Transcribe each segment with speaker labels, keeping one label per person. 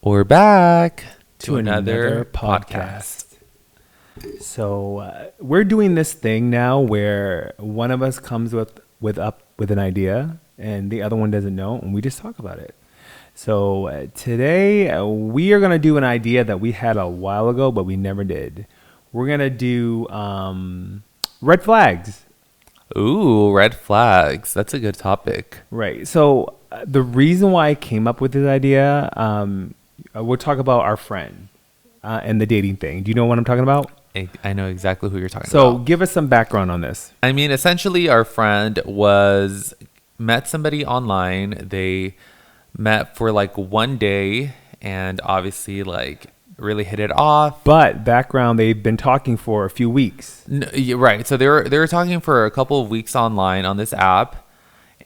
Speaker 1: We're back to
Speaker 2: another
Speaker 1: another podcast.
Speaker 2: So we're doing this thing now where one of us comes with an idea and the other one doesn't know, and we just talk about it. So today we are gonna do an idea that we had a while ago, but we never did. We're gonna do red flags.
Speaker 1: Ooh, red flags. That's a good topic.
Speaker 2: Right. So the reason why I came up with this idea, we'll talk about our friend and the dating thing. Do you know what I'm talking about?
Speaker 1: I know exactly who you're talking
Speaker 2: So
Speaker 1: about.
Speaker 2: give us some background on this.
Speaker 1: I mean, essentially, our friend was met somebody online. They met for like one day and obviously like really hit it off.
Speaker 2: But background, they've been talking for a few weeks.
Speaker 1: Right. So they were talking for a couple of weeks online on this app,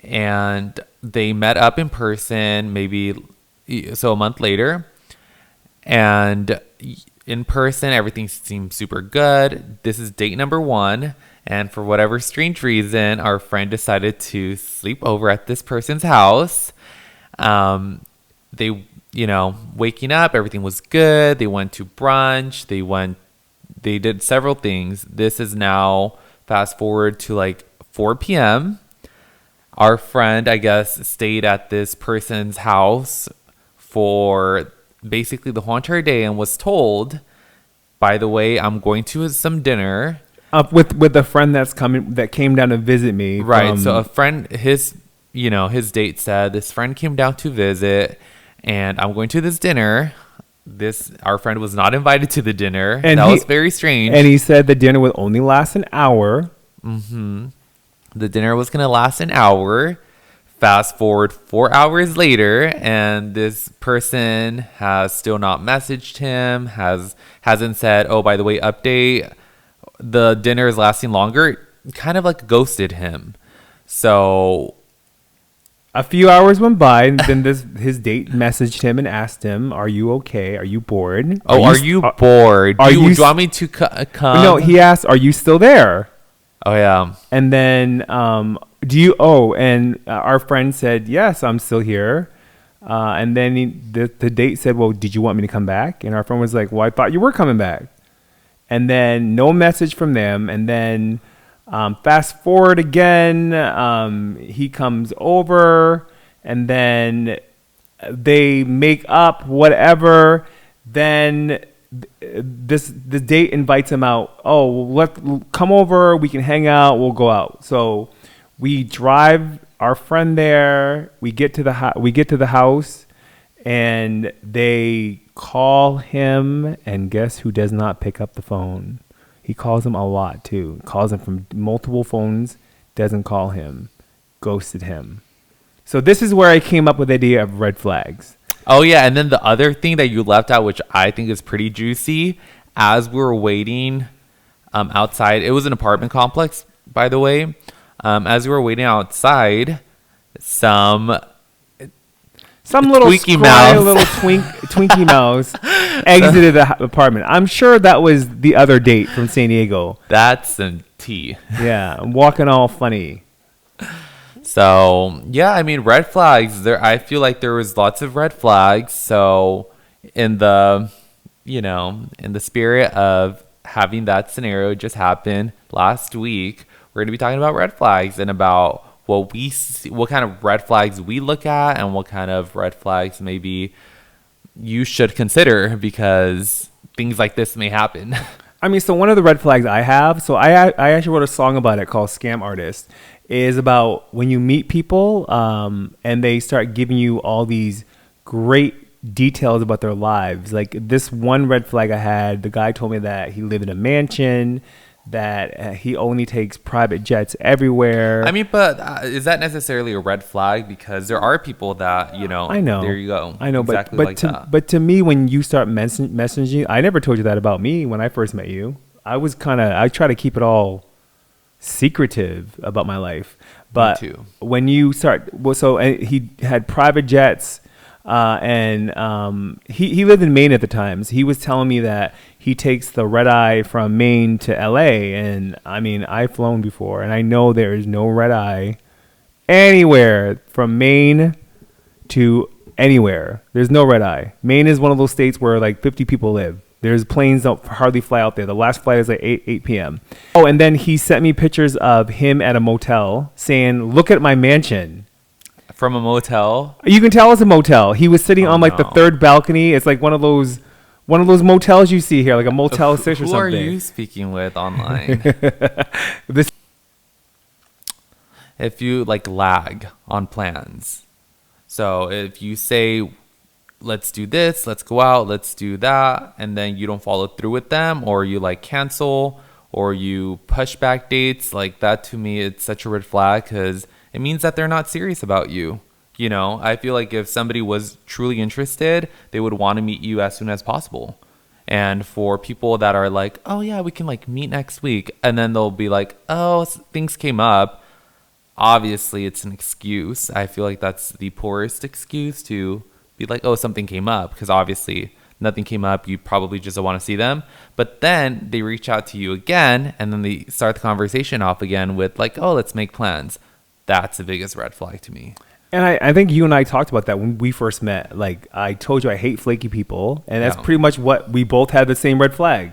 Speaker 1: and they met up in person maybe a month later, and in person everything seemed super good. This is date number one, and for whatever strange reason our friend decided to sleep over at this person's house. They waking up, everything was good. They went to brunch. They did several things. This is now fast forward to like 4 p.m. Our friend, I guess, stayed at this person's house for basically the whole entire day and was told, by the way, I'm going to some dinner.
Speaker 2: With a friend that came down to visit me.
Speaker 1: Right. So a friend, his date said this friend came down to visit and I'm going to this dinner. Our friend was not invited to the dinner. And that was very strange.
Speaker 2: And he said the dinner would only last an hour.
Speaker 1: Mm-hmm. The dinner was going to last an hour. Fast forward 4 hours later, and this person has still not messaged him, hasn't said, oh, by the way, update, the dinner is lasting longer, kind of like ghosted him. So
Speaker 2: a few hours went by, and then his date messaged him and asked him, "Are you okay? Are you bored?
Speaker 1: Are you bored? Do you want me to come?"
Speaker 2: No, he asked, "Are you still there?"
Speaker 1: Oh yeah.
Speaker 2: And then, do you? Oh, and our friend said, "Yes, I'm still here." And then the date said, "Well, did you want me to come back?" And our friend was like, "Well, I thought you were coming back." And then no message from them. And then fast forward again, he comes over, and then they make up, whatever. Then the date invites him out. Oh, come over. We can hang out. We'll go out. So we drive our friend there. We get to the house, and they call him. And guess who does not pick up the phone? He calls him a lot too. Calls him from multiple phones. Doesn't call him. Ghosted him. So this is where I came up with the idea of red flags.
Speaker 1: Oh, yeah. And then the other thing that you left out, which I think is pretty juicy, as we were waiting outside, it was an apartment complex, by the way. As we were waiting outside, some
Speaker 2: little
Speaker 1: Twinkie mouse.
Speaker 2: little Twinkie mouse exited the apartment. I'm sure that was the other date from San Diego.
Speaker 1: That's some tea.
Speaker 2: Yeah, walking all funny.
Speaker 1: So, yeah, I mean, red flags. I feel like there was lots of red flags. So, in the spirit of having that scenario just happen last week, we're going to be talking about red flags and about what we see, what kind of red flags we look at, and what kind of red flags maybe you should consider, because things like this may happen.
Speaker 2: I mean, so one of the red flags I have, so I actually wrote a song about it called Scam Artist, is about when you meet people and they start giving you all these great details about their lives. Like this one red flag I had, the guy told me that he lived in a mansion, that he only takes private jets everywhere.
Speaker 1: I mean, but is that necessarily a red flag? Because there are people that,
Speaker 2: I know.
Speaker 1: There you go.
Speaker 2: I know,
Speaker 1: exactly
Speaker 2: but
Speaker 1: like that.
Speaker 2: But to me, when you start messaging, I never told you that about me when I first met you. I try to keep it all secretive about my life. But
Speaker 1: me too.
Speaker 2: When you start, he had private jets. And he lived in Maine at the time. So he was telling me that he takes the red eye from Maine to LA. And I mean, I've flown before, and I know there is no red eye anywhere from Maine to anywhere. There's no red eye. Maine is one of those states where like 50 people live. There's planes don't hardly fly out there. The last flight is like 8 p.m. Oh, and then he sent me pictures of him at a motel saying, "Look at my mansion."
Speaker 1: From a motel?
Speaker 2: You can tell it's a motel. He was sitting
Speaker 1: Oh,
Speaker 2: on like the
Speaker 1: no.
Speaker 2: third balcony. It's like one of those motels you see here, like a Motel 6 or
Speaker 1: Who
Speaker 2: something.
Speaker 1: are you speaking with online?
Speaker 2: This
Speaker 1: If you like lag on plans. So if you say, let's do this, let's go out, let's do that, and then you don't follow through with them, or you like cancel, or you push back dates, like that, to me it's such a red flag, because it means that they're not serious about you. You know, I feel like if somebody was truly interested, they would want to meet you as soon as possible. And for people that are like, oh yeah, we can like meet next week, and then they'll be like, oh, things came up, obviously it's an excuse. I feel like that's the poorest excuse, to be like, oh, something came up, because obviously nothing came up. You probably just don't want to see them. But then they reach out to you again, and then they start the conversation off again with like, oh, let's make plans. That's the biggest red flag to me.
Speaker 2: And I think you and I talked about that when we first met. Like, I told you I hate flaky people, and that's
Speaker 1: Yeah.
Speaker 2: pretty much what we both had the same red flag.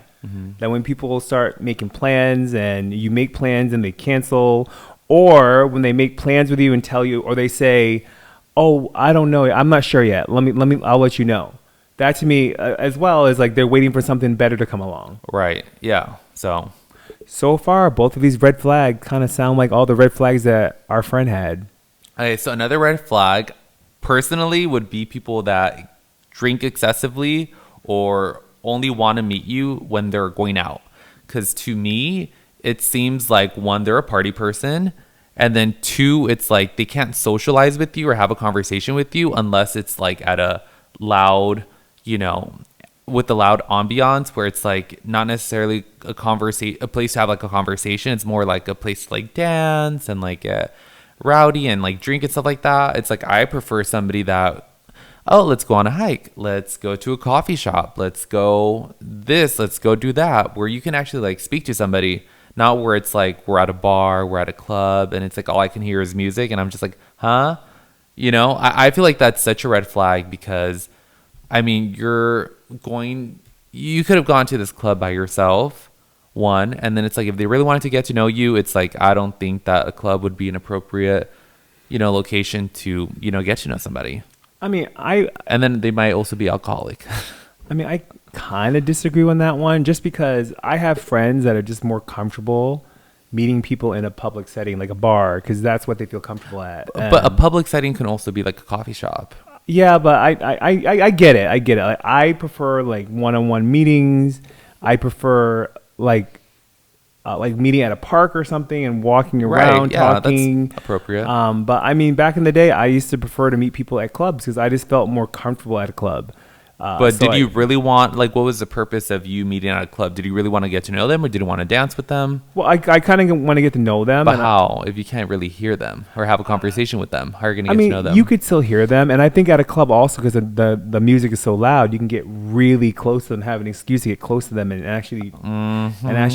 Speaker 2: That when people start making plans and you make plans and they cancel, or when they make plans with you and tell you, or they say, "Oh, I don't know, I'm not sure yet. I'll let you know." That to me, as well, is like they're waiting for something better to come along.
Speaker 1: Right. Yeah.
Speaker 2: So far, both of these red flags kind of sound like all the red flags that our friend had.
Speaker 1: Okay, so another red flag, personally, would be people that drink excessively or only want to meet you when they're going out. Because to me, it seems like, one, they're a party person, and then two, it's like they can't socialize with you or have a conversation with you unless it's like at a loud, with the loud ambiance, where it's like not necessarily a place to have like a conversation. It's more like a place to like dance and like get rowdy and like drink and stuff like that. It's like I prefer somebody that, oh, let's go on a hike, let's go to a coffee shop, let's go do that, where you can actually like speak to somebody, not where it's like we're at a bar, we're at a club, and it's like all I can hear is music and I'm just like, huh? I feel like that's such a red flag, because I mean, you could have gone to this club by yourself, one, and then it's like if they really wanted to get to know you, it's like I don't think that a club would be an appropriate location to get to know somebody. And then they might also be alcoholic.
Speaker 2: I kind of disagree on that one, just because I have friends that are just more comfortable meeting people in a public setting, like a bar, because that's what they feel comfortable at.
Speaker 1: But a public setting can also be like a coffee shop.
Speaker 2: Yeah, but I get it. Like, I prefer like one-on-one meetings. I prefer like meeting at a park or something and walking around, talking.
Speaker 1: That's appropriate.
Speaker 2: But back in the day, I used to prefer to meet people at clubs because I just felt more comfortable at a club.
Speaker 1: But did you really want, like, what was the purpose of you meeting at a club? Did you really want to get to know them, or did you want to dance with them?
Speaker 2: Well, I kind of want to get to know them.
Speaker 1: But how? If you can't really hear them or have a conversation with them, how are you going to get to know them?
Speaker 2: You could still hear them. And I think at a club also, because the music is so loud, you can get really close to them, have an excuse to get close to them and actually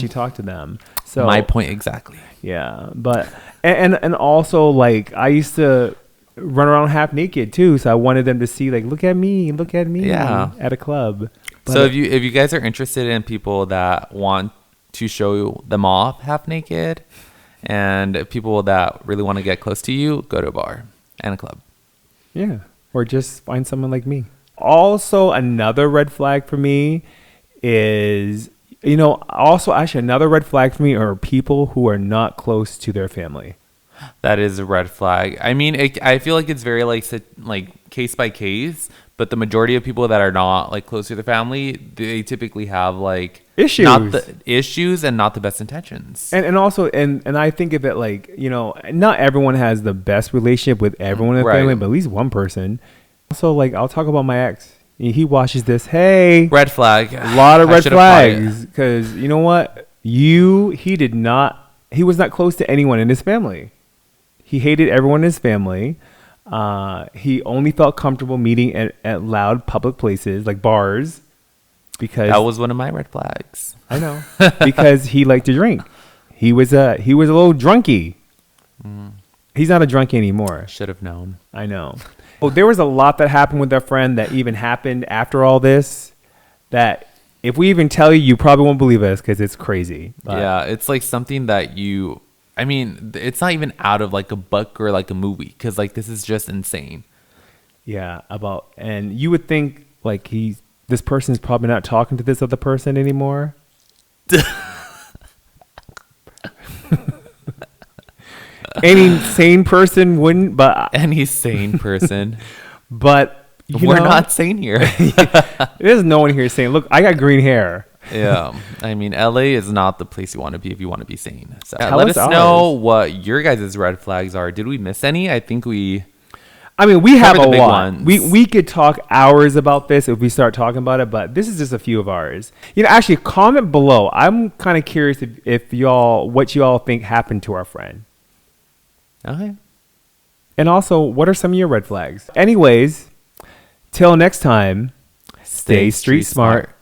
Speaker 2: talk to them. So
Speaker 1: my point exactly.
Speaker 2: Yeah. But, and also, like, I used to run around half naked too, so I wanted them to see, like, look at me
Speaker 1: Yeah.
Speaker 2: at a club. But
Speaker 1: so if you guys are interested in people that want to show them off half naked, and people that really want to get close to you, go to a bar and a club.
Speaker 2: Yeah, or just find someone like me. Also, another red flag for me is, actually another red flag for me are people who are not close to their family.
Speaker 1: That is a red flag. I mean, I feel like it's very like case by case, but the majority of people that are not like close to their family, they typically have like
Speaker 2: issues,
Speaker 1: and not the best intentions.
Speaker 2: And also, and I think of it like, not everyone has the best relationship with everyone in the family, but at least one person. Also, like, I'll talk about my ex. He watches this. Hey,
Speaker 1: red flag.
Speaker 2: A lot of red flags, because you know what? He was not close to anyone in his family. He hated everyone in his family. He only felt comfortable meeting at loud public places like bars, because
Speaker 1: that was one of my red flags.
Speaker 2: I know. Because he liked to drink. He was a little drunkie. He's not a drunkie anymore.
Speaker 1: Should have known.
Speaker 2: I know. Oh, there was a lot that happened with our friend that even happened after all this that if we even tell you, you probably won't believe us because it's crazy. But
Speaker 1: Yeah, it's like something that I mean, it's not even out of like a book or like a movie because like this is just insane.
Speaker 2: yeah, and you would think like this person's probably not talking to this other person anymore. Any sane person wouldn't, but
Speaker 1: Any sane person.
Speaker 2: but
Speaker 1: We're not sane here.
Speaker 2: there's no one here saying, "Look, I got green hair."
Speaker 1: Yeah, I mean, LA is not the place you want to be if you want to be sane. So
Speaker 2: Tell
Speaker 1: let
Speaker 2: us
Speaker 1: us know
Speaker 2: ours.
Speaker 1: what your guys' red flags are. Did we miss any? I think we
Speaker 2: I mean, we have
Speaker 1: covered
Speaker 2: a
Speaker 1: the big
Speaker 2: lot.
Speaker 1: ones.
Speaker 2: We could talk hours about this if we start talking about it, but this is just a few of ours. Actually, comment below. I'm kind of curious if what y'all think happened to our friend,
Speaker 1: Okay.
Speaker 2: and also what are some of your red flags. Anyways, till next time, stay street smart.